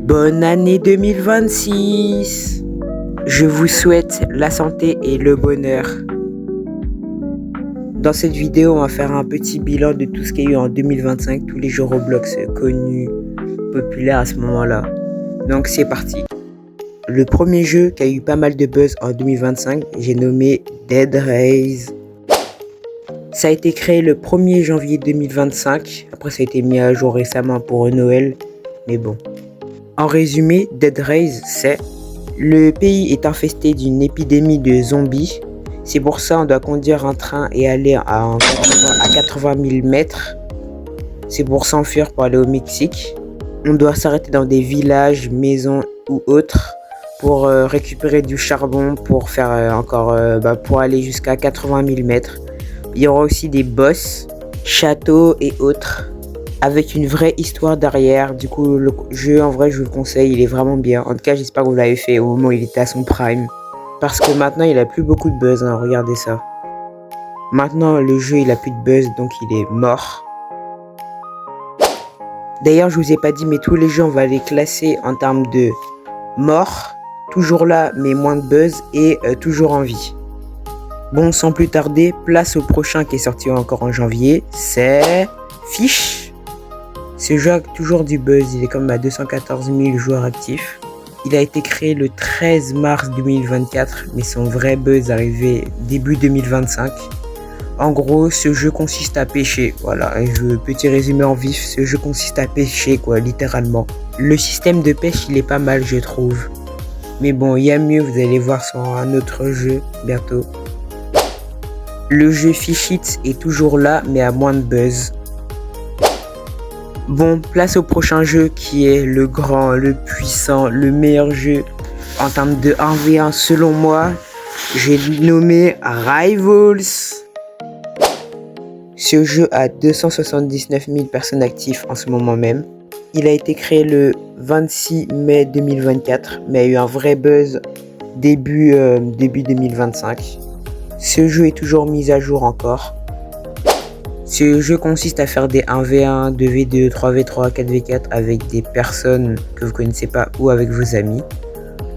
Bonne année 2026. Je vous souhaite la santé et le bonheur. Dans cette vidéo, on va faire un petit bilan de tout ce qu'il y a eu en 2025, tous les jeux Roblox connus, populaires à ce moment-là. Donc c'est parti. Le premier jeu qui a eu pas mal de buzz en 2025, j'ai nommé Dead Race. Ça a été créé le 1er janvier 2025. Après, ça a été mis à jour récemment pour Noël. Mais bon. En résumé, Dead Race, c'est: le pays est infesté d'une épidémie de zombies. C'est pour ça qu'on doit conduire un train et aller à 80 000 mètres. C'est pour s'enfuir pour aller au Mexique. On doit s'arrêter dans des villages, maisons ou autres pour récupérer du charbon pour faire pour aller jusqu'à 80 000 mètres. Il y aura aussi des boss, châteaux et autres, avec une vraie histoire derrière. Du coup, le jeu, en vrai, je vous le conseille, il est vraiment bien. En tout cas, j'espère que vous l'avez fait au moment où il était à son prime. Parce que maintenant, il a plus beaucoup de buzz, hein, regardez ça. Maintenant, le jeu, il a plus de buzz, donc il est mort. D'ailleurs, je vous ai pas dit, mais tous les jeux, on va les classer en termes de mort, toujours là, mais moins de buzz, et toujours en vie. Bon, sans plus tarder, place au prochain qui est sorti encore en janvier, c'est Fish. Ce jeu a toujours du buzz, il est comme à 214 000 joueurs actifs. Il a été créé le 13 mars 2024, mais son vrai buzz est arrivé début 2025. En gros, ce jeu consiste à pêcher, voilà, petit résumé en vif, ce jeu consiste à pêcher, quoi, littéralement. Le système de pêche, il est pas mal, je trouve. Mais bon, il y a mieux, vous allez voir sur un autre jeu bientôt. Le jeu Fish It est toujours là, mais à moins de buzz. Bon, place au prochain jeu qui est le grand, le puissant, le meilleur jeu en termes de 1v1 selon moi. J'ai nommé Rivals. Ce jeu a 279 000 personnes actives en ce moment même. Il a été créé le 26 mai 2024, mais a eu un vrai buzz début 2025. Ce jeu est toujours mis à jour encore. Ce jeu consiste à faire des 1v1, 2v2, 3v3, 4v4 avec des personnes que vous connaissez pas ou avec vos amis.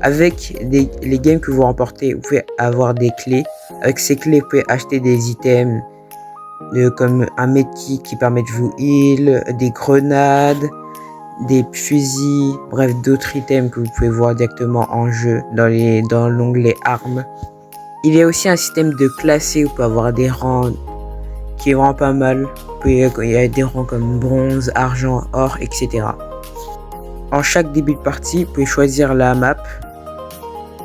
Avec les games que vous remportez, vous pouvez avoir des clés. Avec ces clés, vous pouvez acheter des items comme un medkit qui permet de vous heal, des grenades, des fusils, bref d'autres items que vous pouvez voir directement en jeu dans l'onglet armes. Il y a aussi un système de classé où vous pouvez avoir des rangs qui est vraiment pas mal. Il y a des rangs comme bronze, argent, or, etc. En chaque début de partie, vous pouvez choisir la map.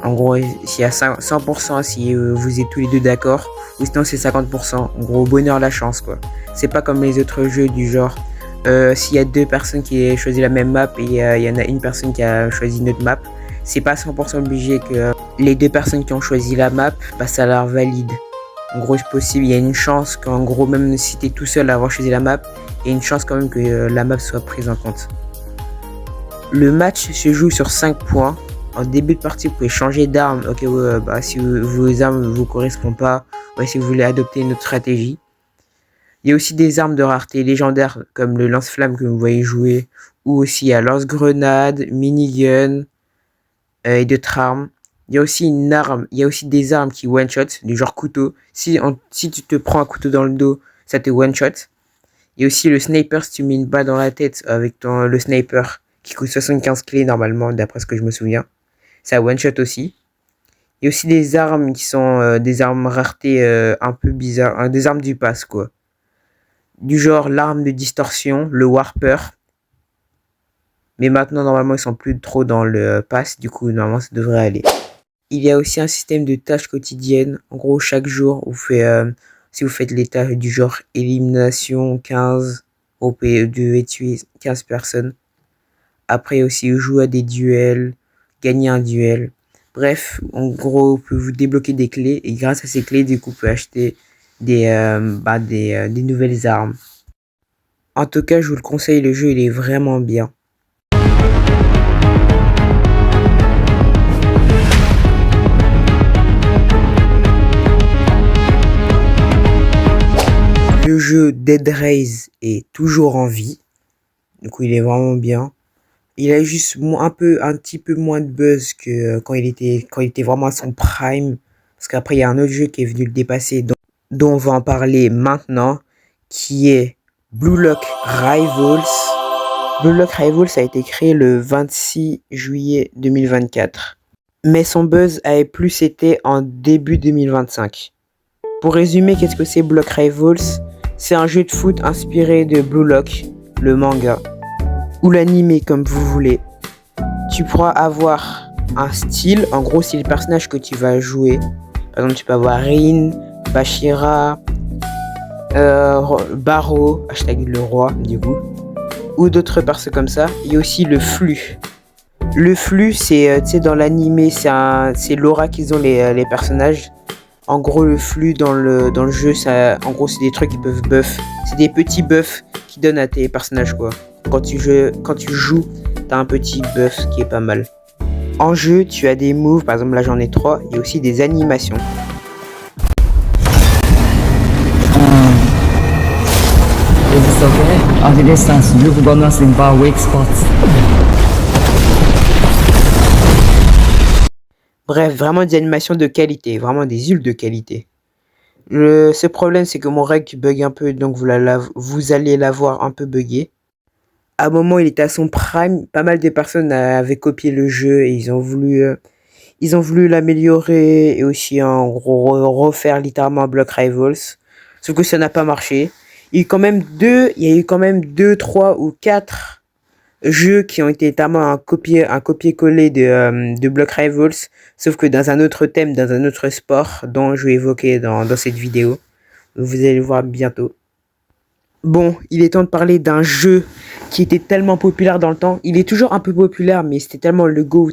En gros, s'il y a 100% si vous êtes tous les deux d'accord, ou sinon c'est 50%. En gros, bonheur la chance, quoi. C'est pas comme les autres jeux du genre, s'il y a deux personnes qui ont choisi la même map et il y en a une personne qui a choisi une autre map, c'est pas 100% obligé que les deux personnes qui ont choisi la map, ça leur valide. En gros, c'est possible, il y a une chance qu'en gros, même si tu es tout seul à avoir choisi la map, il y a une chance quand même que la map soit prise en compte. Le match se joue sur 5 points. En début de partie, vous pouvez changer d'arme. Ok, si vos armes ne vous correspondent pas, si vous voulez adopter une autre stratégie. Il y a aussi des armes de rareté légendaires comme le lance-flamme que vous voyez jouer, ou aussi à lance-grenade, minigun et d'autres armes. Il y a aussi des armes qui one-shot, du genre couteau. Si tu te prends un couteau dans le dos, ça te one-shot. Il y a aussi le sniper, si tu mets une balle dans la tête avec le sniper, qui coûte 75 clés normalement, d'après ce que je me souviens. Ça one-shot aussi. Il y a aussi des armes qui sont des armes rareté un peu bizarres, des armes du pass, quoi. Du genre l'arme de distorsion, le warper. Mais maintenant, normalement, ils sont plus trop dans le pass, du coup, normalement, ça devrait aller. Il y a aussi un système de tâches quotidiennes. En gros, chaque jour, si vous faites les tâches du genre élimination 15, vous devez tuer 15 personnes. Après aussi, jouer à des duels, gagner un duel. Bref, en gros, vous pouvez vous débloquer des clés. Et grâce à ces clés, du coup, vous pouvez acheter des nouvelles armes. En tout cas, je vous le conseille, le jeu, il est vraiment bien. Le jeu Dead Race est toujours en vie. Du coup, il est vraiment bien. Il a juste un petit peu moins de buzz que quand il était vraiment à son prime. Parce qu'après, il y a un autre jeu qui est venu le dépasser, dont on va en parler maintenant, qui est Blue Lock Rivals. Blue Lock Rivals a été créé le 26 juillet 2024. Mais son buzz avait plus été en début 2025. Pour résumer, qu'est-ce que c'est Blue Lock Rivals? C'est un jeu de foot inspiré de Blue Lock, le manga, ou l'anime comme vous voulez. Tu pourras avoir un style, en gros c'est le personnage que tu vas jouer. Par exemple tu peux avoir Rin, Bashira, Baro, hashtag le roi du coup, ou d'autres persos comme ça. Il y a aussi le flux. Le flux c'est, tu sais dans l'anime c'est l'aura qu'ils ont les personnages. En gros le flux dans le jeu, ça, en gros c'est des trucs qui peuvent buff. C'est des petits buffs qui donnent à tes personnages quoi. Quand tu joues, t'as un petit buff qui est pas mal. En jeu, tu as des moves, par exemple là j'en ai 3, il y a aussi des animations. Bref, vraiment des animations de qualité, vraiment des hulks de qualité. Ce problème c'est que mon rec bug un peu, donc vous allez l'avoir un peu buggé. À un moment il était à son prime, pas mal de personnes avaient copié le jeu et ils ont voulu l'améliorer et aussi en refaire littéralement un Block Rivals. Sauf que ça n'a pas marché. Il y a eu quand même 2, 3 ou 4 jeux qui ont été tellement un copier-coller de Block Rivals. Sauf que dans un autre thème, dans un autre sport dont je vais évoquer dans cette vidéo. Vous allez le voir bientôt. Bon, il est temps de parler d'un jeu qui était tellement populaire dans le temps. Il est toujours un peu populaire, mais c'était tellement le GOAT.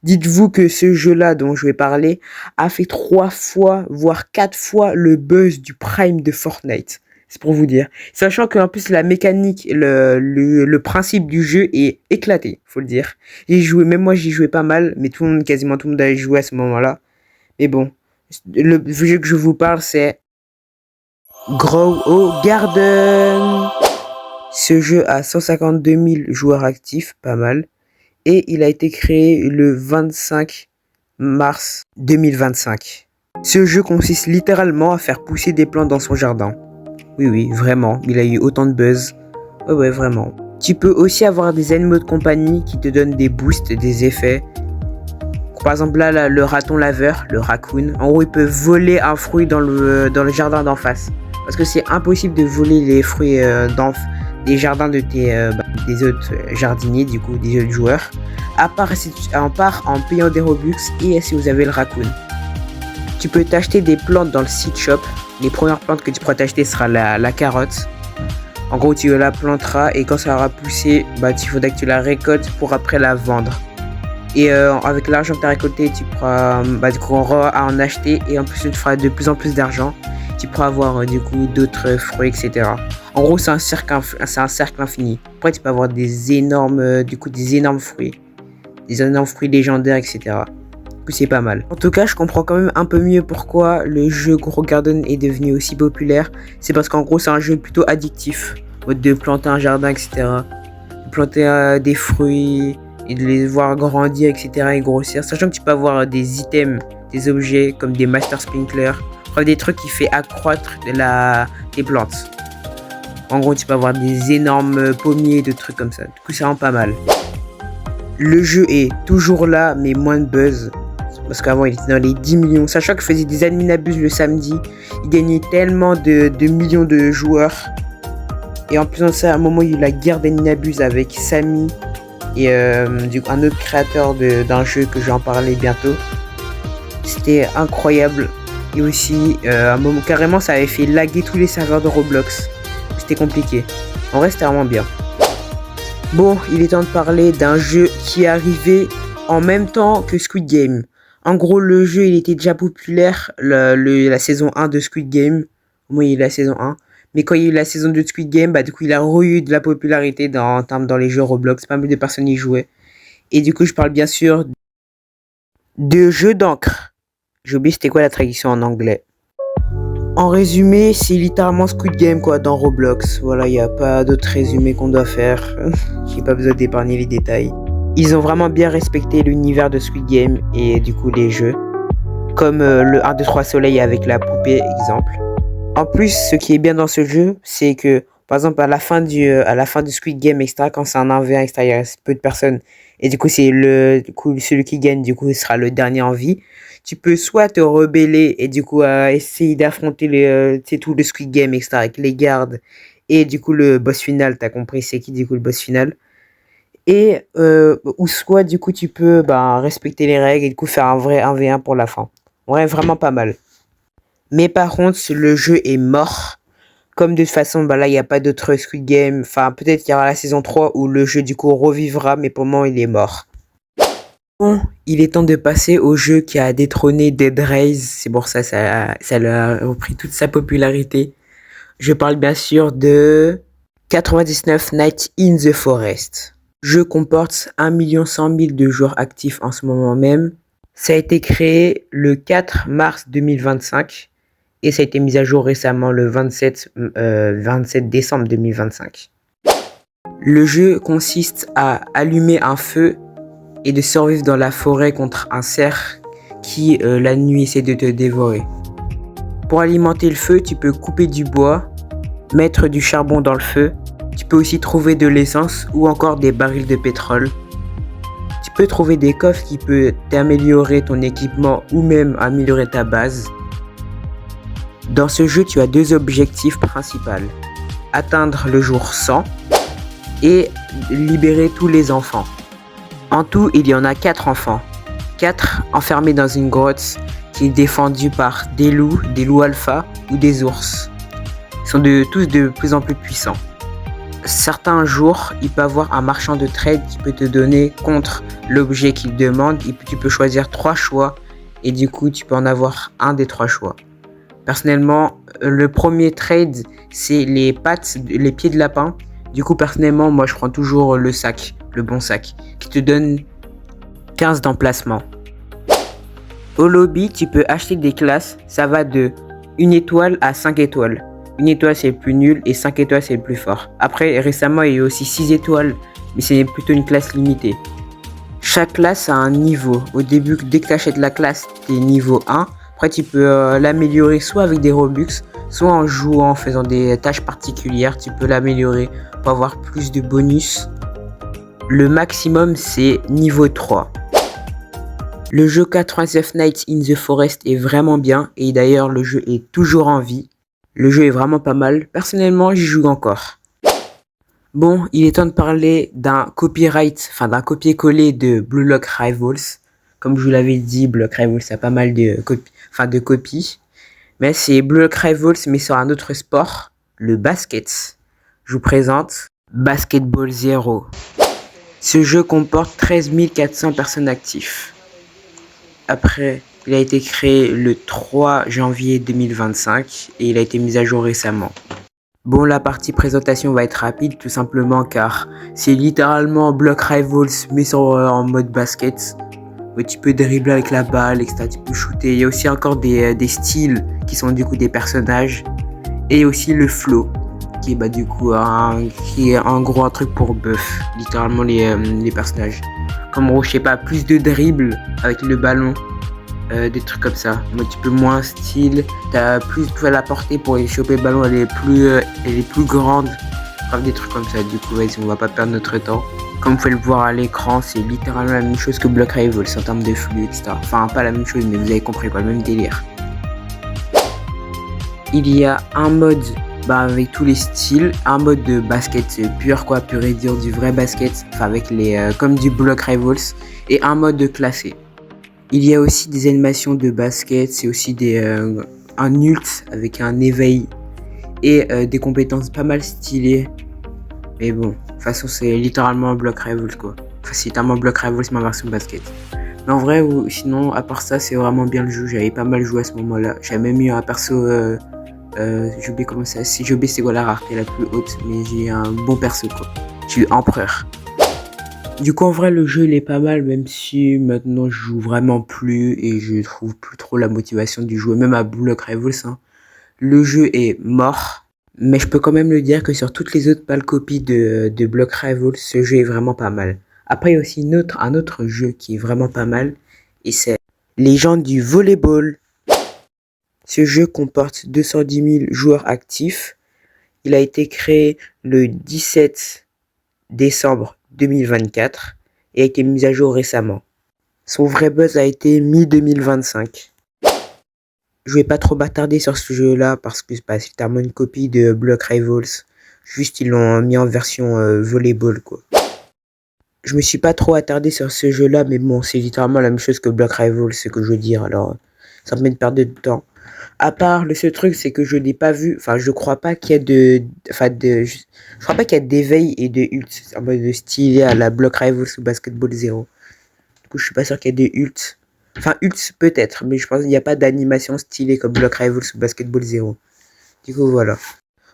Dites-vous que ce jeu-là dont je vais parler a fait 3 fois, voire 4 fois le buzz du prime de Fortnite. C'est pour vous dire. Sachant qu'en plus la mécanique, le principe du jeu est éclaté, faut le dire. Même moi j'y jouais pas mal, mais quasiment tout le monde avait joué à ce moment-là. Mais bon, le jeu que je vous parle c'est Grow au Garden. Ce jeu a 152 000 joueurs actifs, pas mal. Et il a été créé le 25 mars 2025. Ce jeu consiste littéralement à faire pousser des plantes dans son jardin. Oui, vraiment, il a eu autant de buzz. Ouais, vraiment. Tu peux aussi avoir des animaux de compagnie qui te donnent des boosts, des effets. Par exemple là, le raton laveur, le raccoon. En gros, il peut voler un fruit dans le jardin d'en face. Parce que c'est impossible de voler les fruits des jardins de des autres jardiniers, du coup, des autres joueurs. À part en payant des Robux et si vous avez le raccoon. Tu peux t'acheter des plantes dans le seed shop. Les premières plantes que tu pourras t'acheter sera la carotte. En gros, tu la planteras et quand ça aura poussé, il faudra que tu la récoltes pour après la vendre. Et avec l'argent que tu as récolté, tu pourras en acheter et en plus tu te feras de plus en plus d'argent. Tu pourras avoir d'autres fruits, etc. En gros, c'est un cercle infini. Après, tu peux avoir des énormes fruits. Des énormes fruits légendaires, etc. Du coup, c'est pas mal. En tout cas, je comprends quand même un peu mieux pourquoi le jeu Grow Garden est devenu aussi populaire. C'est parce qu'en gros, c'est un jeu plutôt addictif. De planter un jardin, etc. De planter des fruits et de les voir grandir, etc. et grossir. Sachant que tu peux avoir des items, des objets comme des Master Sprinklers. Des trucs qui fait accroître tes plantes. En gros, tu peux avoir des énormes pommiers, de trucs comme ça. Du coup, ça rend pas mal. Le jeu est toujours là, mais moins de buzz. Parce qu'avant, il était dans les 10 millions. Sachant qu'il faisait des adminabus le samedi. Il gagnait tellement de millions de joueurs. Et en plus de ça, à un moment, il y a eu la guerre d'adminabus avec Samy. Et un autre créateur d'un jeu que je vais en parler bientôt. C'était incroyable. Et aussi, à un moment, carrément, ça avait fait laguer tous les serveurs de Roblox. C'était compliqué. En vrai, c'était vraiment bien. Bon, il est temps de parler d'un jeu qui est arrivé en même temps que Squid Game. En gros, le jeu, il était déjà populaire, la saison 1 de Squid Game. Moi, il y a eu la saison 1. Mais quand il y a eu la saison 2 de Squid Game, du coup, il a eu de la popularité dans les jeux Roblox. Pas mal de personnes y jouaient. Et du coup, je parle bien sûr de jeux d'encre. J'ai oublié c'était quoi la traduction en anglais. En résumé, c'est littéralement Squid Game quoi dans Roblox. Voilà, il n'y a pas d'autre résumé qu'on doit faire. J'ai pas besoin d'épargner les détails. Ils ont vraiment bien respecté l'univers de Squid Game et du coup les jeux, comme le 1, 2, 3 Soleil avec la poupée, exemple. En plus, ce qui est bien dans ce jeu, c'est que, par exemple, à la fin du Squid Game, etc., quand c'est un 1v1, etc., il reste peu de personnes, et du coup, celui qui gagne, du coup, sera le dernier en vie. Tu peux soit te rebeller et du coup, essayer d'affronter tout le Squid Game, etc., avec les gardes, et du coup, le boss final, t'as compris, c'est qui, du coup, le boss final. Et, ou soit, du coup, tu peux, respecter les règles et du coup, faire un vrai 1v1 pour la fin. Ouais, vraiment pas mal. Mais par contre, le jeu est mort. Comme de toute façon, là, il n'y a pas d'autre Squid Game. Enfin, peut-être qu'il y aura la saison 3 où le jeu, du coup, revivra, mais pour le moment, il est mort. Bon, il est temps de passer au jeu qui a détrôné Dead Race. C'est pour ça, ça lui a repris toute sa popularité. Je parle bien sûr de 99 Nights in the Forest. Le jeu comporte 1 100 000 de joueurs actifs en ce moment même. Ça a été créé le 4 mars 2025 et ça a été mis à jour récemment le 27 décembre 2025. Le jeu consiste à allumer un feu et de survivre dans la forêt contre un cerf qui la nuit essaie de te dévorer. Pour alimenter le feu, tu peux couper du bois, mettre du charbon dans le feu. Tu peux aussi trouver de l'essence ou encore des barils de pétrole. Tu peux trouver des coffres qui peuvent t'améliorer ton équipement ou même améliorer ta base. Dans ce jeu, tu as deux objectifs principaux. Atteindre le jour 100 et libérer tous les enfants. En tout, il y en a 4 enfants. 4 enfermés dans une grotte qui est défendue par des loups alpha ou des ours. Ils sont tous de plus en plus puissants. Certains jours, il peut y avoir un marchand de trade qui peut te donner contre l'objet qu'il demande. Et puis tu peux choisir 3 choix et du coup, tu peux en avoir un des 3 choix. Personnellement, le premier trade, c'est les pieds de lapin. Du coup, personnellement, moi, je prends toujours le sac, le bon sac, qui te donne 15 d'emplacement. Au lobby, tu peux acheter des classes. Ça va de 1 étoile à 5 étoiles. 1 étoile, c'est le plus nul et 5 étoiles, c'est le plus fort. Après, récemment, il y a aussi 6 étoiles, mais c'est plutôt une classe limitée. Chaque classe a un niveau. Au début, dès que tu achètes la classe, tu es niveau 1. Après, tu peux l'améliorer soit avec des Robux, soit en jouant, en faisant des tâches particulières. Tu peux l'améliorer pour avoir plus de bonus. Le maximum, c'est niveau 3. Le jeu 99 Nights in the Forest est vraiment bien. Et d'ailleurs, le jeu est toujours en vie. Le jeu est vraiment pas mal. Personnellement, j'y joue encore. Bon, il est temps de parler d'un copier-coller de Blue Lock Rivals. Comme je vous l'avais dit, Blue Lock Rivals a pas mal de copies. Mais c'est Blue Lock Rivals, mais sur un autre sport, le basket. Je vous présente Basketball Zero. Ce jeu comporte 13 400 personnes actives. Après, il a été créé le 3 janvier 2025 et il a été mis à jour récemment. Bon, la partie présentation va être rapide tout simplement car c'est littéralement Block Rivals mais en mode basket. Où tu peux dribbler avec la balle, etc. Tu peux shooter. Il y a aussi encore des styles qui sont du coup des personnages. Et aussi le flow qui est du coup qui est en gros un truc pour buff. Littéralement les personnages. Comme je sais pas, plus de dribble avec le ballon. Des trucs comme ça. Mais tu peux moins style, t'as plus de la portée pour aller choper le ballon, elle est plus grande. Bref, des trucs comme ça. Du coup, vas-y, on va pas perdre notre temps. Comme vous pouvez le voir à l'écran, c'est littéralement la même chose que Block Rivals en termes de flux, etc. Enfin, pas la même chose, mais vous avez compris quoi, le même délire. Il y a un mode avec tous les styles, un mode de basket pur et dur, du vrai basket, avec comme du Block Rivals, et un mode de classé. Il y a aussi des animations de basket, c'est aussi un ult avec un éveil et des compétences pas mal stylées. Mais bon, de toute façon c'est littéralement un Block Rivals quoi. Enfin c'est littéralement Block Rivals ma version basket. Mais en vrai, sinon à part ça c'est vraiment bien le jeu, j'avais pas mal joué à ce moment-là. J'avais même eu un perso, j'ai oublié comment ça, j'ai oublié c'est quoi la rareté la plus haute, mais j'ai un bon perso quoi. J'ai eu Empereur. Du coup, en vrai, le jeu, il est pas mal, même si maintenant, je joue vraiment plus et je trouve plus trop la motivation du jouer, même à Block Rivals, hein. Le jeu est mort, mais je peux quand même le dire que sur toutes les autres pâles copies de Block Rivals, ce jeu est vraiment pas mal. Après, il y a aussi un autre jeu qui est vraiment pas mal, et c'est Les gens du volleyball. Ce jeu comporte 210 000 joueurs actifs. Il a été créé le 17 décembre 2024 et a été mis à jour récemment. Son vrai buzz a été mi-2025. Je vais pas trop m'attarder sur ce jeu-là parce que c'est littéralement une copie de Block Rivals. Juste, ils l'ont mis en version volleyball, quoi. Je me suis pas trop attardé sur ce jeu-là, mais bon, c'est littéralement la même chose que Block Rivals, ce que je veux dire, alors ça me met une perte de temps. À part, le seul truc, c'est que je n'ai pas vu, enfin, je crois pas qu'il y ait je crois pas qu'il y ait d'éveil et de ult, en mode de stylé à la Block Rivals ou Basketball 0. Du coup, je suis pas sûr qu'il y ait des ults. Enfin, ults peut-être, mais je pense qu'il n'y a pas d'animation stylée comme Block Rivals ou Basketball 0. Du coup, voilà.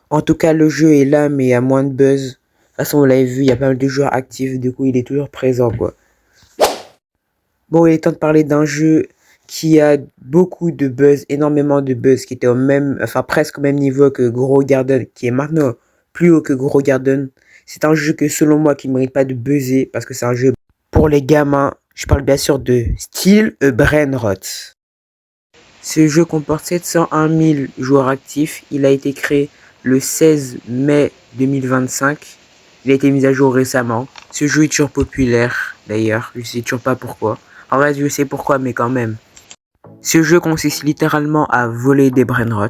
En tout cas, le jeu est là, mais il y a moins de buzz. De toute façon, vous l'avez vu, il y a pas mal de joueurs actifs, du coup, il est toujours présent, quoi. Bon, il est temps de parler d'un jeu qui a beaucoup de buzz, énormément de buzz, qui était au même, enfin presque au même niveau que Grow Garden, qui est maintenant plus haut que Grow Garden. C'est un jeu que selon moi qui ne mérite pas de buzzer parce que c'est un jeu pour les gamins. Je parle bien sûr de Steel Brainrot. Ce jeu comporte 701 000 joueurs actifs. Il a été créé le 16 mai 2025. Il a été mis à jour récemment. Ce jeu est toujours populaire d'ailleurs. Je sais toujours pas pourquoi. En vrai, je sais pourquoi, mais quand même. Ce jeu consiste littéralement à voler des brainrots.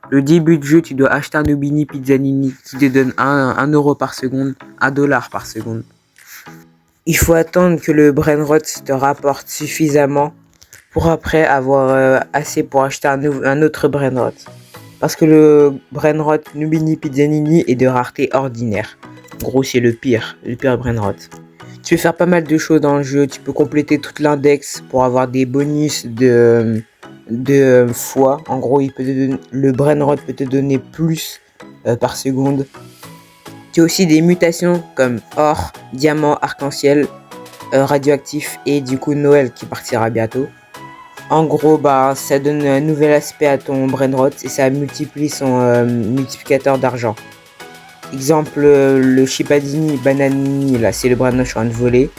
Le début de jeu, tu dois acheter un Nubini Pizzanini qui te donne 1 euro par seconde, 1 dollar par seconde. Il faut attendre que le brainrot te rapporte suffisamment pour après avoir assez pour acheter un autre brainrot. Parce que le brainrot Nubini Pizzanini est de rareté ordinaire. En gros, c'est le pire brainrot. Tu peux faire pas mal de choses dans le jeu. Tu peux compléter toute l'index pour avoir des bonus de fois. En gros, le brainrot peut te donner plus par seconde. Tu as aussi des mutations comme or, diamant, arc-en-ciel, radioactif et du coup Noël qui partira bientôt. En gros, ça donne un nouvel aspect à ton brainrot et ça multiplie son multiplicateur d'argent. Exemple, le Chipadini Bananini, là, c'est le brainrot que je suis en train de voler.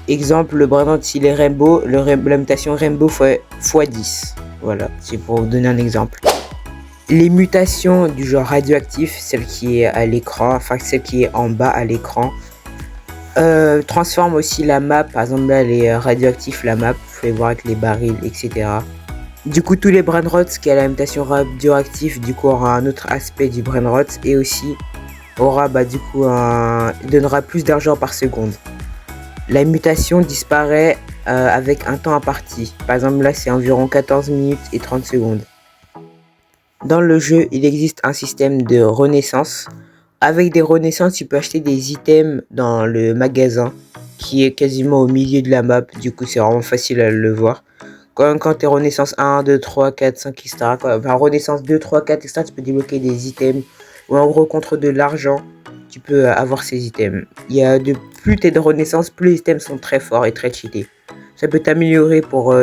Exemple, le brainrot, s'il est Rainbow, la mutation Rainbow x10. Voilà, c'est pour vous donner un exemple. Les mutations du genre radioactif, celle qui est à l'écran, enfin celle qui est en bas à l'écran, transforme aussi la map. Par exemple, là, elle est radioactif, la map, vous pouvez voir avec les barils, etc. Du coup, tous les brainrots qui a la mutation radioactive, du coup, aura un autre aspect du brainrot et aussi aura, donnera plus d'argent par seconde. La mutation disparaît avec un temps imparti. Par exemple, là, c'est environ 14 minutes et 30 secondes. Dans le jeu, il existe un système de renaissance. Avec des renaissances, tu peux acheter des items dans le magasin qui est quasiment au milieu de la map. Du coup, c'est vraiment facile à le voir. Quand tu es renaissance 1, 2, 3, 4, 5, etc. Enfin, renaissance 2, 3, 4, etc. Tu peux débloquer des items. Ou en gros, contre de l'argent, tu peux avoir ces items. Plus tu es de renaissance, plus les items sont très forts et très cheatés. Ça peut t'améliorer pour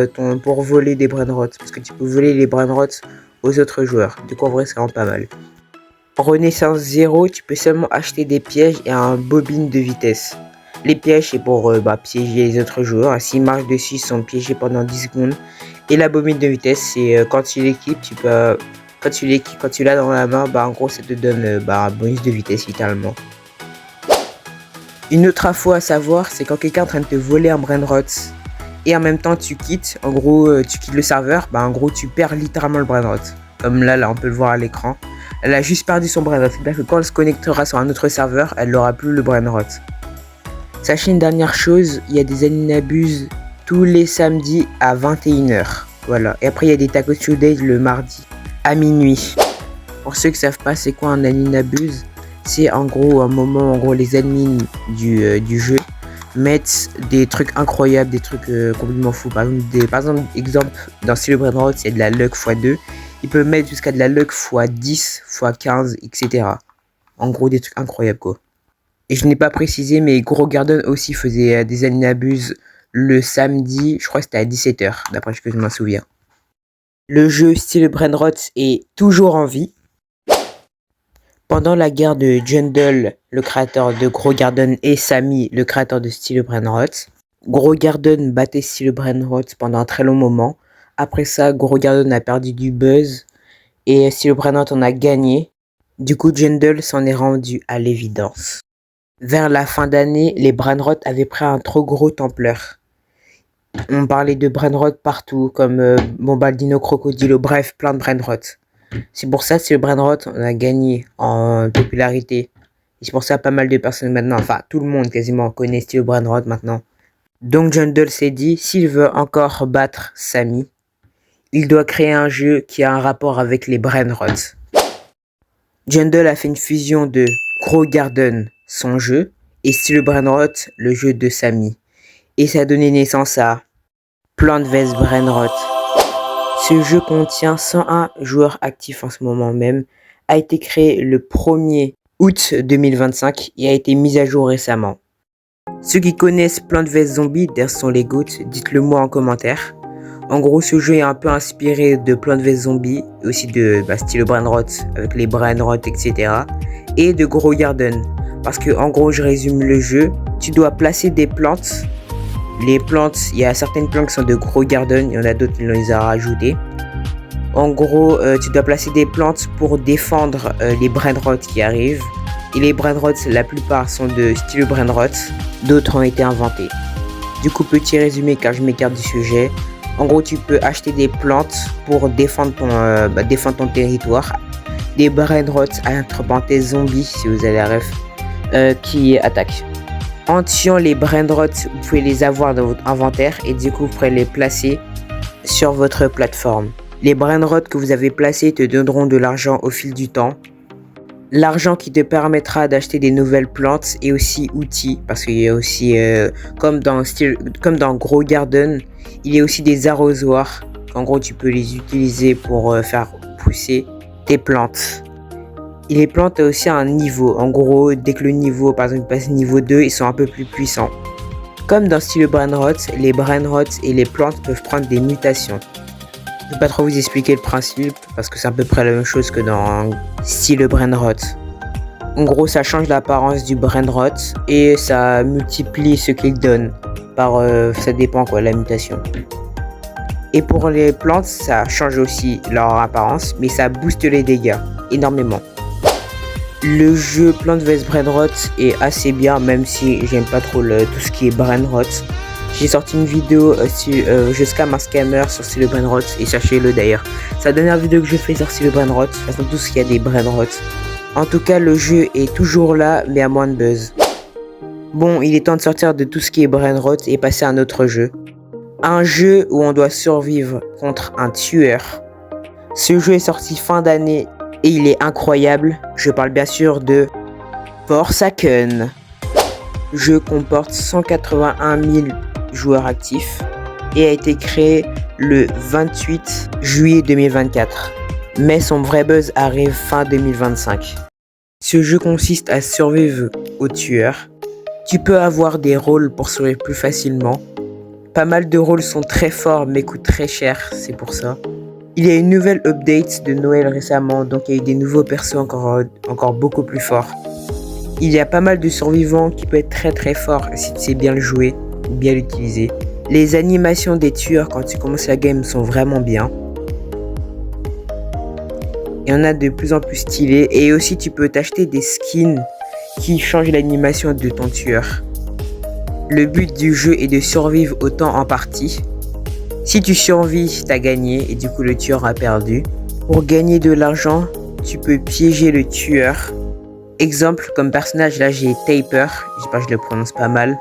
voler des brainrots. Parce que tu peux voler les brainrots aux autres joueurs. Du coup, en vrai, c'est vraiment pas mal. En Renaissance 0, tu peux seulement acheter des pièges et un bobine de vitesse. Les pièges, c'est pour piéger les autres joueurs. S'ils marchent dessus, ils sont piégés pendant 10 secondes. Et la bobine de vitesse, c'est quand tu l'équipes, quand tu l'as dans la main, en gros, ça te donne un bonus de vitesse, littéralement. Une autre info à savoir, c'est quand quelqu'un est en train de te voler un brainrot et en même temps tu quittes, en gros, tu quittes le serveur, en gros, tu perds littéralement le brainrot. Comme là, on peut le voir à l'écran. Elle a juste perdu son brainrot. C'est-à-dire que quand elle se connectera sur un autre serveur, elle n'aura plus le brainrot. Sachez une dernière chose, il y a des Aninabuz tous les samedis à 21h. Voilà. Et après, il y a des Taco Tuesday le mardi à minuit. Pour ceux qui ne savent pas c'est quoi un Aninabuz, c'est en gros un moment où les admins du jeu mettent des trucs incroyables, des trucs complètement fous. Par exemple, dans Steel Brainrot, c'est de la luck x2. Il peut mettre jusqu'à de la luck x10, x15, etc. En gros, des trucs incroyables, quoi. Et je n'ai pas précisé, mais Grow Garden aussi faisait des Aninabuz le samedi, je crois que c'était à 17h, d'après ce que je m'en souviens. Le jeu Steel Brainrot est toujours en vie. Pendant la guerre de Jundle, le créateur de Grow Garden, et Sammy, le créateur de Steel Brainrot, Grow Garden battait Steel Brainrot pendant un très long moment. Après ça, Grow Garden a perdu du buzz et Steel Brainrot en a gagné. Du coup, Jundle s'en est rendu à l'évidence. Vers la fin d'année, les Brainrot avaient pris un trop gros ampleur. On parlait de Brainrot partout, comme Bombardino, Crocodilo, bref, plein de Brainrot. C'est pour ça que le Brainrot on a gagné en popularité. Et c'est pour ça pas mal de personnes maintenant, enfin tout le monde quasiment connaît Steel Brainrot maintenant. Donc Jundle s'est dit, s'il veut encore battre Sammy, il doit créer un jeu qui a un rapport avec les Brainrot. Jundle a fait une fusion de Grow Garden, son jeu, et Steel Brainrot, le jeu de Sammy. Et ça a donné naissance à Plant vs Brainrot. Ce jeu contient 101 joueurs actifs en ce moment même, a été créé le 1er août 2025 et a été mis à jour récemment. Ceux qui connaissent Plant vs Zombie, d'ailleurs sont les GOAT, dites-le moi en commentaire. En gros, ce jeu est un peu inspiré de Plant vs Zombie, et aussi de Steel Brainrot, avec les Brainrot, etc. Et de Grow Garden. Parce que, en gros, je résume le jeu, tu dois placer des plantes. Les plantes, il y a certaines plantes qui sont de Grow Garden, il y en a d'autres qui les a rajoutées. En gros, tu dois placer des plantes pour défendre les Brainrot qui arrivent. Et les Brainrot, la plupart sont de Steel Brainrot, d'autres ont été inventés. Du coup, petit résumé car je m'écarte du sujet. En gros, tu peux acheter des plantes pour défendre ton territoire. Des Brainrot, entre parenthèses zombies, si vous avez la ref, qui attaquent. En tuant les Brainrot, vous pouvez les avoir dans votre inventaire et du coup vous pourrez les placer sur votre plateforme. Les Brainrot que vous avez placés te donneront de l'argent au fil du temps. L'argent qui te permettra d'acheter des nouvelles plantes et aussi outils, parce qu'il y a aussi, comme dans Grow Garden, il y a aussi des arrosoirs. En gros, tu peux les utiliser pour faire pousser tes plantes. Et les plantes ont aussi un niveau. En gros, dès que le niveau, par exemple, passe niveau 2, ils sont un peu plus puissants. Comme dans Steel Brainrot, les Brainrot et les plantes peuvent prendre des mutations. Je ne vais pas trop vous expliquer le principe, parce que c'est à peu près la même chose que dans Steel Brainrot. En gros, ça change l'apparence du Brainrot et ça multiplie ce qu'il donne. Ça dépend quoi, la mutation. Et pour les plantes, ça change aussi leur apparence, mais ça booste les dégâts énormément. Le jeu Plant vs Brainrot est assez bien, même si j'aime pas trop tout ce qui est Brainrot. J'ai sorti une vidéo je scam un scammer sur Steel Brainrot, et sachez-le d'ailleurs. C'est la dernière vidéo que je fais sur Steel Brainrot, façon tout ce qu'il y a des Brainrot. En tout cas, le jeu est toujours là, mais à moins de buzz. Bon, il est temps de sortir de tout ce qui est Brainrot et passer à un autre jeu. Un jeu où on doit survivre contre un tueur. Ce jeu est sorti fin d'année et il est incroyable. Je parle bien sûr de Forsaken. Le jeu comporte 181 000 joueurs actifs et a été créé le 28 juillet 2024. Mais son vrai buzz arrive fin 2025. Ce jeu consiste à survivre aux tueurs. Tu peux avoir des rôles pour survivre plus facilement. Pas mal de rôles sont très forts mais coûtent très cher, c'est pour ça. Il y a une nouvelle update de Noël récemment, donc il y a eu des nouveaux persos encore beaucoup plus forts. Il y a pas mal de survivants qui peuvent être très très forts si tu sais bien le jouer ou bien l'utiliser. Les animations des tueurs quand tu commences la game sont vraiment bien. Il y en a de plus en plus stylés et aussi tu peux t'acheter des skins qui changent l'animation de ton tueur. Le but du jeu est de survivre autant en partie. Si tu survis, t'as gagné et du coup le tueur a perdu. Pour gagner de l'argent, tu peux piéger le tueur. Exemple, comme personnage, là j'ai Taper, je sais pas, je le prononce pas mal.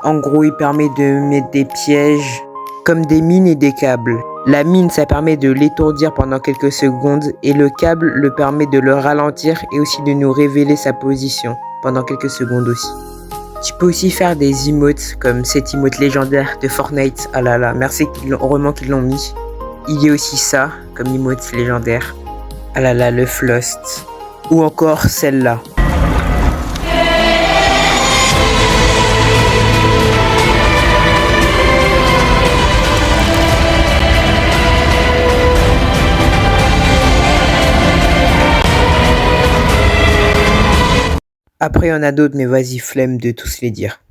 En gros, il permet de mettre des pièges comme des mines et des câbles. La mine, ça permet de l'étourdir pendant quelques secondes et le câble le permet de le ralentir et aussi de nous révéler sa position pendant quelques secondes aussi. Tu peux aussi faire des emotes comme cette emote légendaire de Fortnite. Ah là là, merci, heureusement qu'ils l'ont mis. Il y a aussi ça comme emote légendaire. Ah là là, le Flost. Ou encore celle-là. Après, il y en a d'autres, mais vas-y, flemme de tous les dire.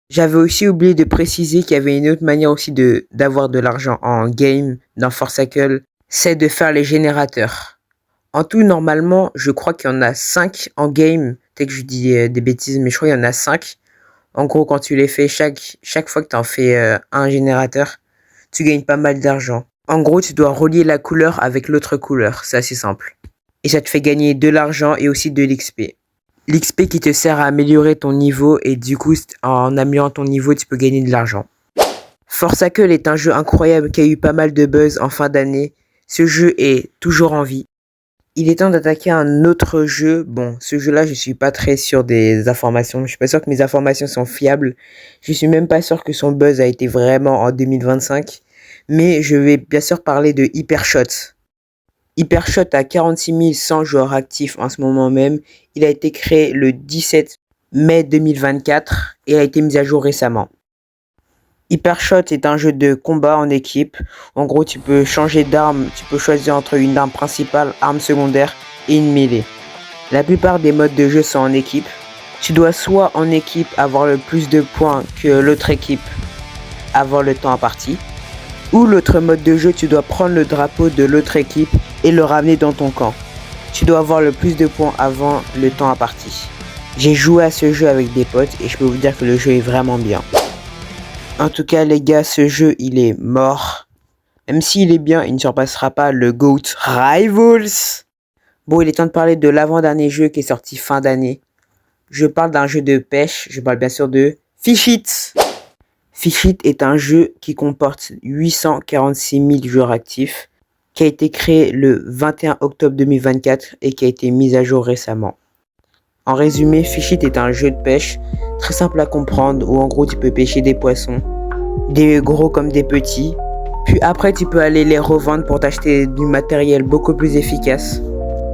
J'avais aussi oublié de préciser qu'il y avait une autre manière aussi d'avoir de l'argent en game dans Forsacle, c'est de faire les générateurs. En tout, normalement, je crois qu'il y en a 5 en game. Peut-être que je dis des bêtises, mais je crois qu'il y en a 5. En gros, quand tu les fais, chaque fois que tu en fais un générateur, tu gagnes pas mal d'argent. En gros, tu dois relier la couleur avec l'autre couleur. C'est assez simple. Et ça te fait gagner de l'argent et aussi de l'XP. L'XP qui te sert à améliorer ton niveau et du coup, en améliorant ton niveau, tu peux gagner de l'argent. Forsacle est un jeu incroyable qui a eu pas mal de buzz en fin d'année. Ce jeu est toujours en vie. Il est temps d'attaquer un autre jeu. Bon, ce jeu-là, je suis pas très sûr des informations. Je suis pas sûr que mes informations sont fiables. Je suis même pas sûr que son buzz a été vraiment en 2025. Mais je vais bien sûr parler de Hypershot. Hypershot a 46 100 joueurs actifs en ce moment même. Il a été créé le 17 mai 2024 et a été mis à jour récemment. Hypershot est un jeu de combat en équipe. En gros, tu peux changer d'arme, tu peux choisir entre une arme principale, arme secondaire et une mêlée. La plupart des modes de jeu sont en équipe. Tu dois soit en équipe avoir le plus de points que l'autre équipe avant le temps imparti, ou l'autre mode de jeu, tu dois prendre le drapeau de l'autre équipe et le ramener dans ton camp. Tu dois avoir le plus de points avant le temps imparti. J'ai joué à ce jeu avec des potes et je peux vous dire que le jeu est vraiment bien. En tout cas les gars, ce jeu il est mort. Même s'il est bien, il ne surpassera pas le GOAT Rivals. Bon, il est temps de parler de l'avant-dernier jeu qui est sorti fin d'année. Je parle d'un jeu de pêche, je parle bien sûr de Fish It. Fish It est un jeu qui comporte 846 000 joueurs actifs, qui a été créé le 21 octobre 2024 et qui a été mis à jour récemment. En résumé, Fish It est un jeu de pêche très simple à comprendre où en gros tu peux pêcher des poissons, des gros comme des petits, puis après tu peux aller les revendre pour t'acheter du matériel beaucoup plus efficace,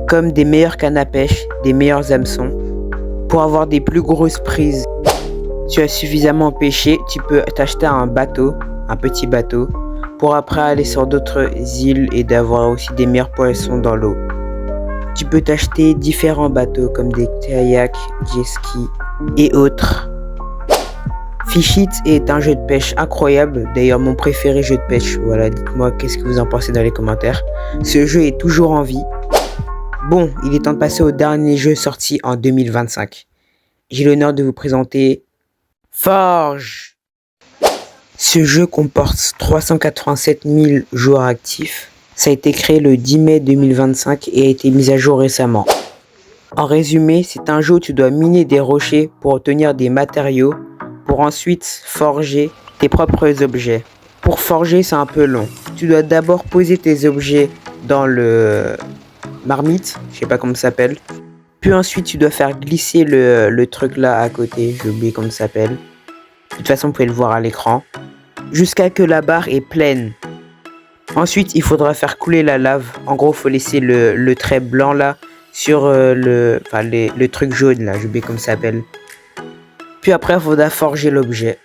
comme des meilleures cannes à pêche, des meilleurs hameçons, pour avoir des plus grosses prises. Tu as suffisamment pêché, tu peux t'acheter un bateau, un petit bateau, pour après aller sur d'autres îles et d'avoir aussi des meilleurs poissons dans l'eau. Tu peux t'acheter différents bateaux comme des kayaks, jet ski et autres. Fish It est un jeu de pêche incroyable, d'ailleurs mon préféré jeu de pêche. Voilà, dites-moi qu'est-ce que vous en pensez dans les commentaires. Ce jeu est toujours en vie. Bon, il est temps de passer au dernier jeu sorti en 2025. J'ai l'honneur de vous présenter Forge. Ce jeu comporte 387 000 joueurs actifs. Ça a été créé le 10 mai 2025 et a été mis à jour récemment. En résumé, c'est un jeu où tu dois miner des rochers pour obtenir des matériaux, pour ensuite forger tes propres objets. Pour forger, c'est un peu long. Tu dois d'abord poser tes objets dans le marmite, je sais pas comment ça s'appelle. Puis ensuite, tu dois faire glisser le truc là à côté, j'ai oublié comment ça s'appelle. De toute façon, vous pouvez le voir à l'écran. Jusqu'à que la barre est pleine. Ensuite, il faudra faire couler la lave. En gros, il faut laisser le trait blanc là sur le truc jaune là, j'ai oublié comment ça s'appelle. Puis après, il faudra forger l'objet.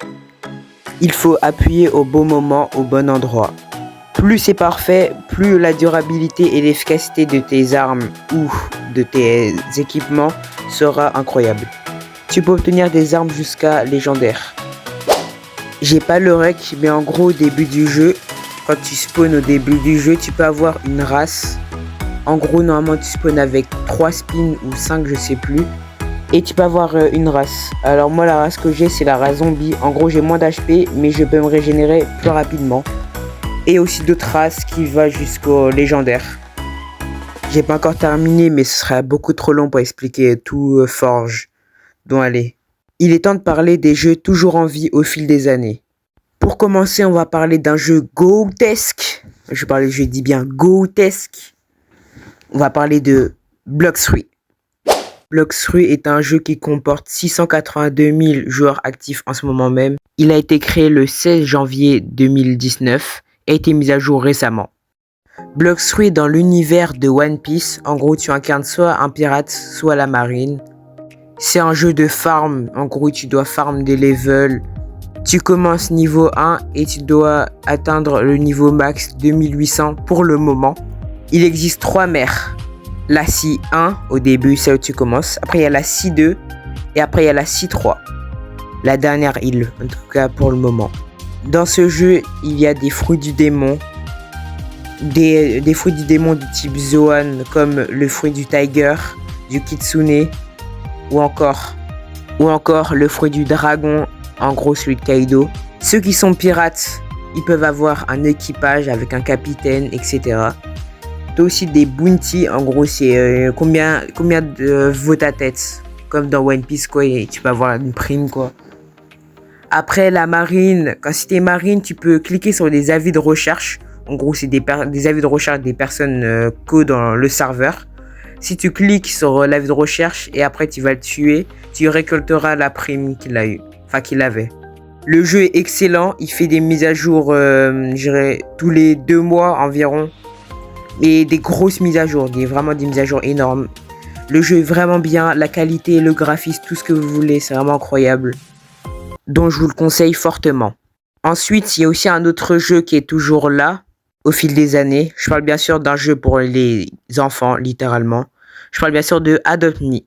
Il faut appuyer au bon moment, au bon endroit. Plus c'est parfait, plus la durabilité et l'efficacité de tes armes ou de tes équipements sera incroyable. Tu peux obtenir des armes jusqu'à légendaire. J'ai pas le rec, mais en gros au début du jeu, quand tu spawns au début du jeu, tu peux avoir une race. En gros, normalement tu spawns avec 3 spins ou 5, je sais plus. Et tu peux avoir une race. Alors moi la race que j'ai c'est la race zombie. En gros j'ai moins d'HP mais je peux me régénérer plus rapidement. Et aussi d'autres races qui vont jusqu'au légendaire. J'ai pas encore terminé mais ce serait beaucoup trop long pour expliquer tout Forge. Donc allez. Il est temps de parler des jeux toujours en vie au fil des années. Pour commencer, on va parler d'un jeu GOATesque. Je dis bien GOATesque. On va parler de Blox Fruit. Blox Fruit est un jeu qui comporte 682 000 joueurs actifs en ce moment même. Il a été créé le 16 janvier 2019 et a été mis à jour récemment. Blox Fruit est dans l'univers de One Piece. En gros, tu incarnes soit un pirate, soit la marine. C'est un jeu de farm, en gros tu dois farm des levels. Tu commences niveau 1 et tu dois atteindre le niveau max 2800 pour le moment. Il existe 3 mers. La scie 1 au début, c'est où tu commences. Après il y a la scie 2 Et après, il y a la C3, la dernière île, en tout cas pour le moment. Dans ce jeu, il y a des fruits du démon, des fruits du démon du type Zoan, comme le fruit du Tiger, du Kitsune, ou encore le fruit du dragon, en gros celui de Kaido. Ceux qui sont pirates, ils peuvent avoir un équipage avec un capitaine, etc. T'as aussi des bounty, en gros c'est combien vaut ta tête, comme dans One Piece quoi, et tu peux avoir une prime quoi. Après la marine, quand si t'es marine, tu peux cliquer sur des avis de recherche. En gros c'est des avis de recherche des personnes dans le serveur. Si tu cliques sur l'avis de recherche et après tu vas le tuer, tu récolteras la prime qu'il a eu, enfin qu'il avait. Le jeu est excellent, il fait des mises à jour, je dirais tous les 2 mois environ. Et des grosses mises à jour, vraiment des mises à jour énormes. Le jeu est vraiment bien, la qualité, le graphisme, tout ce que vous voulez, c'est vraiment incroyable. Donc je vous le conseille fortement. Ensuite, il y a aussi un autre jeu qui est toujours là, au fil des années. Je parle bien sûr d'un jeu pour les enfants, littéralement. Je parle bien sûr de Adopt Me.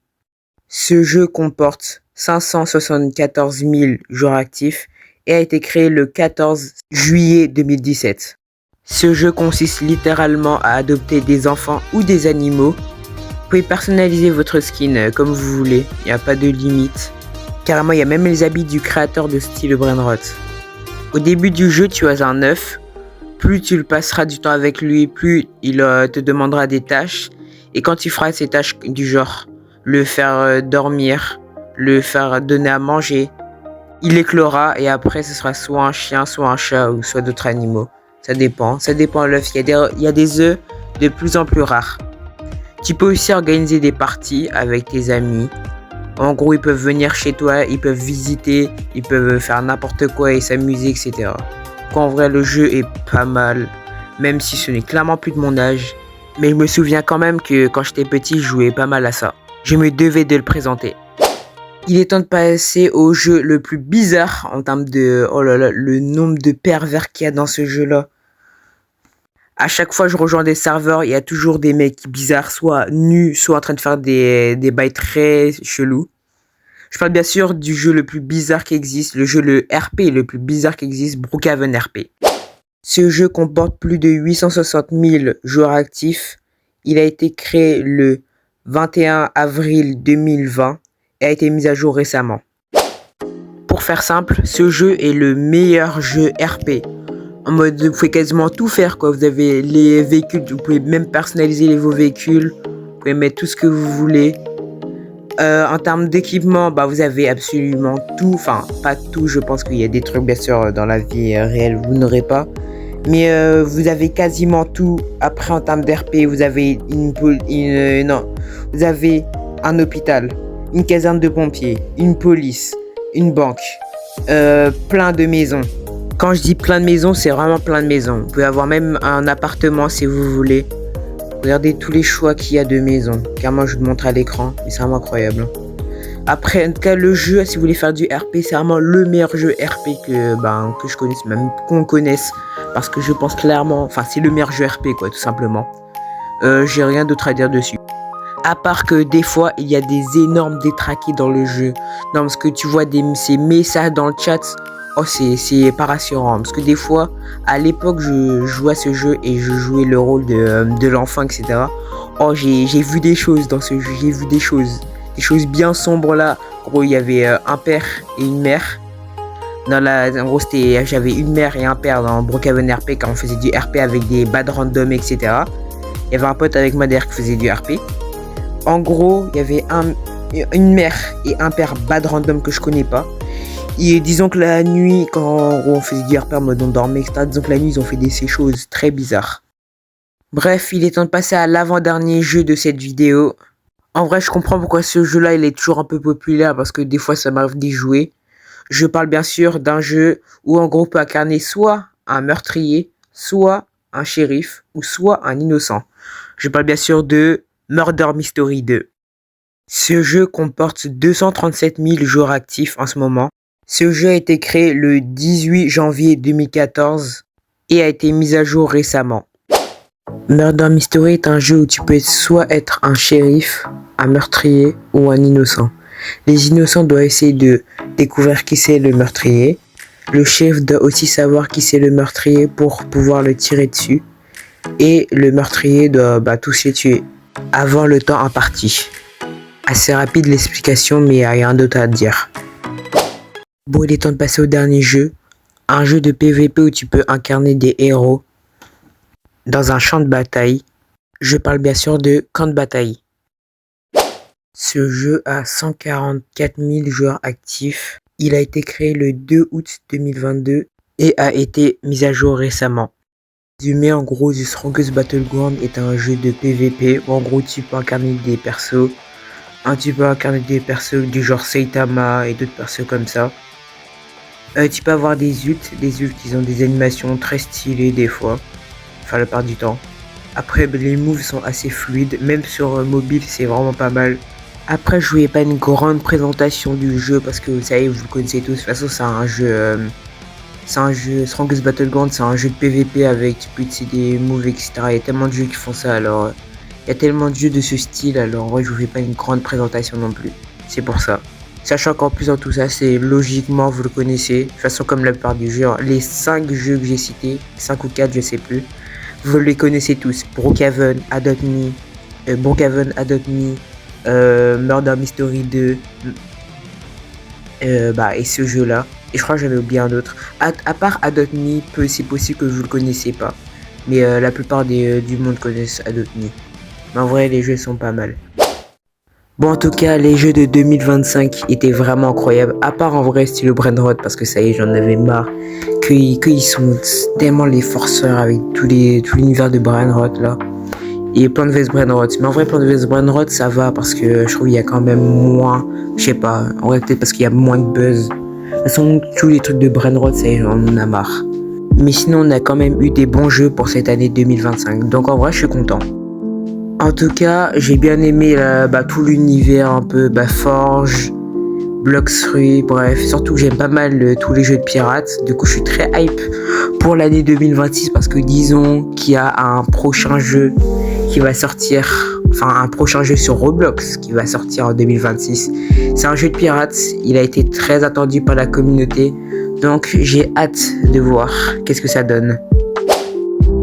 Ce jeu comporte 574 000 joueurs actifs et a été créé le 14 juillet 2017. Ce jeu consiste littéralement à adopter des enfants ou des animaux. Vous pouvez personnaliser votre skin comme vous voulez, il n'y a pas de limite. Carrément, il y a même les habits du créateur de style Brainrot. Au début du jeu, tu as un œuf. Plus tu le passeras du temps avec lui, plus il te demandera des tâches. Et quand tu feras ces tâches du genre le faire dormir, le faire donner à manger, il éclora et après ce sera soit un chien, soit un chat ou soit d'autres animaux. Ça dépend de l'œuf. Il y a des œufs de plus en plus rares. Tu peux aussi organiser des parties avec tes amis. En gros, ils peuvent venir chez toi, ils peuvent visiter, ils peuvent faire n'importe quoi et s'amuser, etc. En vrai, le jeu est pas mal, même si ce n'est clairement plus de mon âge. Mais je me souviens quand même que quand j'étais petit, je jouais pas mal à ça. Je me devais de le présenter. Il est temps de passer au jeu le plus bizarre en termes de... Oh là là, le nombre de pervers qu'il y a dans ce jeu-là. À chaque fois que je rejoins des serveurs, il y a toujours des mecs bizarres, soit nus, soit en train de faire des bails très chelous. Je parle bien sûr du jeu le plus bizarre qui existe, le RP le plus bizarre qui existe, Brookhaven RP. Ce jeu comporte plus de 860 000 joueurs actifs. Il a été créé le 21 avril 2020 et a été mis à jour récemment. Pour faire simple, ce jeu est le meilleur jeu RP. En mode, vous pouvez quasiment tout faire, quoi. Vous avez les véhicules, vous pouvez même personnaliser vos véhicules. Vous pouvez mettre tout ce que vous voulez. En termes d'équipement, vous avez absolument tout. Enfin, pas tout, je pense qu'il y a des trucs, bien sûr, dans la vie réelle, vous n'aurez pas. Mais vous avez quasiment tout. Après, en termes d'RP, vous avez vous avez un hôpital, une caserne de pompiers, une police, une banque, plein de maisons. Quand je dis plein de maisons, c'est vraiment plein de maisons. Vous pouvez avoir même un appartement si vous voulez. Regardez tous les choix qu'il y a de maisons. Carrément, je vous le montre à l'écran. Mais c'est vraiment incroyable. Après, en tout cas, le jeu, si vous voulez faire du RP, c'est vraiment le meilleur jeu RP que je connaisse, même qu'on connaisse. Parce que je pense clairement... Enfin, c'est le meilleur jeu RP, quoi, tout simplement. J'ai rien d'autre à dire dessus. À part que des fois, il y a des énormes détraqués dans le jeu. Non, parce que tu vois ces messages dans le chat... Oh, c'est pas rassurant. Parce que des fois, à l'époque, je jouais à ce jeu et je jouais le rôle de l'enfant, etc. Oh, j'ai vu des choses dans ce jeu. J'ai vu des choses bien sombres là. En gros, il y avait un père et une mère. En gros, j'avais une mère et un père dans Brookhaven RP quand on faisait du RP avec des bad random, etc. Il y avait un pote avec moi d'ailleurs qui faisait du RP. En gros, il y avait une mère et un père bad random que je connais pas. Et disons que la nuit, quand on faisait du RP en mode on dormait, etc., disons que la nuit, ils ont fait ces choses très bizarres. Bref, il est temps de passer à l'avant-dernier jeu de cette vidéo. En vrai, je comprends pourquoi ce jeu-là, il est toujours un peu populaire, parce que des fois, ça m'arrive d'y jouer. Je parle bien sûr d'un jeu où en gros, on peut incarner soit un meurtrier, soit un shérif, ou soit un innocent. Je parle bien sûr de Murder Mystery 2. Ce jeu comporte 237 000 joueurs actifs en ce moment. Ce jeu a été créé le 18 janvier 2014 et a été mis à jour récemment. Murder Mystery est un jeu où tu peux soit être un shérif, un meurtrier ou un innocent. Les innocents doivent essayer de découvrir qui c'est le meurtrier. Le chef doit aussi savoir qui c'est le meurtrier pour pouvoir le tirer dessus. Et le meurtrier doit tous les tuer avant le temps imparti. Assez rapide l'explication, mais il n'y a rien d'autre à dire. Bon, il est temps de passer au dernier jeu. Un jeu de PVP où tu peux incarner des héros dans un champ de bataille. Je parle bien sûr de camp de bataille. Ce jeu a 144 000 joueurs actifs. Il a été créé le 2 août 2022 et a été mis à jour récemment. Résumé, en gros, The Strongest Battleground est un jeu de PVP où en gros tu peux incarner des persos. Tu peux incarner des persos du genre Saitama et d'autres persos comme ça. Tu peux avoir des ults qui ont des animations très stylées des fois. Enfin la plupart du temps. Après les moves sont assez fluides, même sur mobile c'est vraiment pas mal. Après je voulais pas une grande présentation du jeu parce que vous savez, vous le connaissez tous. De toute façon c'est un jeu Strongest Battleground, c'est un jeu de PVP avec tu peux utiliser des moves etc. Il y a tellement de jeux qui font ça, alors il y a tellement de jeux de ce style, alors en vrai je vous fais pas une grande présentation non plus. C'est pour ça. Sachant qu'en plus dans tout ça, c'est logiquement, vous le connaissez, de toute façon comme la plupart du jeu, les 5 jeux que j'ai cités, 5 ou 4 je sais plus, vous les connaissez tous. Brookhaven, Adopt Me, Murder Mystery 2, et ce jeu là. Et je crois que j'en ai oublié un autre. À part Adopt Me, c'est possible que vous le connaissez pas. Mais la plupart du monde connaissent Adopt Me. Mais en vrai, les jeux sont pas mal. Bon, en tout cas, les jeux de 2025 étaient vraiment incroyables. À part en vrai, style Brainrot, parce que ça y est, j'en avais marre. Qu'ils sont tellement les forceurs avec tout l'univers de Brainrot là. Et Plant vs Brainrot. Mais en vrai, Plant vs Brainrot, ça va parce que je trouve qu'il y a quand même moins. Je sais pas. En vrai, peut-être parce qu'il y a moins de buzz. De toute façon, tous les trucs de Brainrot, ça y est, j'en en a marre. Mais sinon, on a quand même eu des bons jeux pour cette année 2025. Donc en vrai, je suis content. En tout cas, j'ai bien aimé tout l'univers un peu Forge, Blox-Fruits, bref. Surtout que j'aime pas mal tous les jeux de pirates. Du coup, je suis très hype pour l'année 2026 parce que disons qu'il y a un prochain jeu qui va sortir, enfin un prochain jeu sur Roblox qui va sortir en 2026. C'est un jeu de pirates, il a été très attendu par la communauté. Donc j'ai hâte de voir qu'est-ce que ça donne.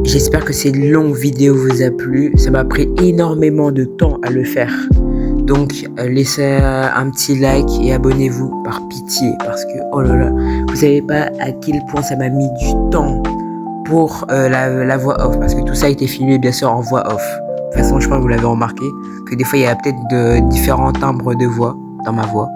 J'espère que cette longue vidéo vous a plu. Ça m'a pris énormément de temps à le faire. Donc laissez un petit like et abonnez-vous par pitié. Parce que, oh là là, vous savez pas à quel point ça m'a mis du temps pour la voix off. Parce que tout ça a été filmé bien sûr en voix off. De toute façon, je crois que vous l'avez remarqué. Que des fois, il y a peut-être de différents timbres de voix dans ma voix.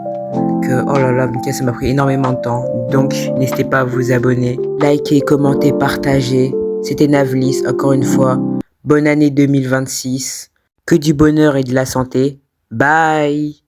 Que, oh là là, ça m'a pris énormément de temps. Donc n'hésitez pas à vous abonner. Likez, commentez, partagez. C'était Navlis, encore une fois. Bonne année 2026. Que du bonheur et de la santé. Bye!